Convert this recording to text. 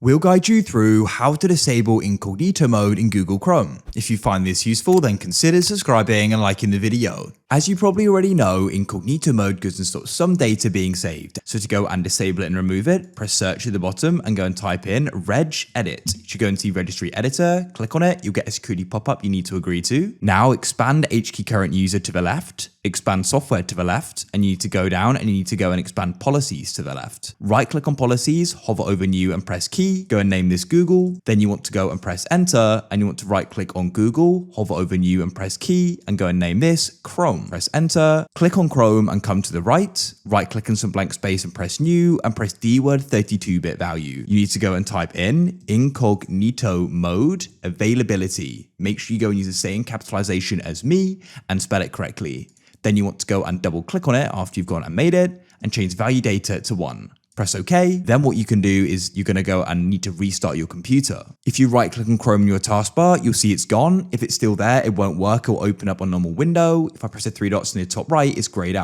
We'll guide you through how to disable incognito mode in Google Chrome. If you find this useful, then consider subscribing and liking the video. As you probably already know, incognito mode goes and stops some data being saved. So to go and disable it and remove it, press search at the bottom and go and type in regedit. You should go and see registry editor, click on it, you'll get a security pop-up you need to agree to. Now expand HKeyCurrentUser to the left, expand software to the left, and you need to go down and you need to go and expand policies to the left. Right click on policies, hover over new and press key, go and name this Google. Then you want to go and press enter and you want to right click on Google, hover over new and press key and go and name this Chrome. Press enter, click on Chrome and come to the right click on some blank space and press new and press D word 32-bit value. You need to go and type in incognito mode availability. Make sure you go and use the same capitalization as me and spell it correctly. Then you want to go and double click on it after you've gone and made it and change value data to 1. Press OK. Then what you can do is you're going to go and need to restart your computer. If you right click on Chrome in your taskbar, you'll see it's gone. If it's still there, it won't work. It'll open up a normal window. If I press the three dots in the top right, it's grayed out.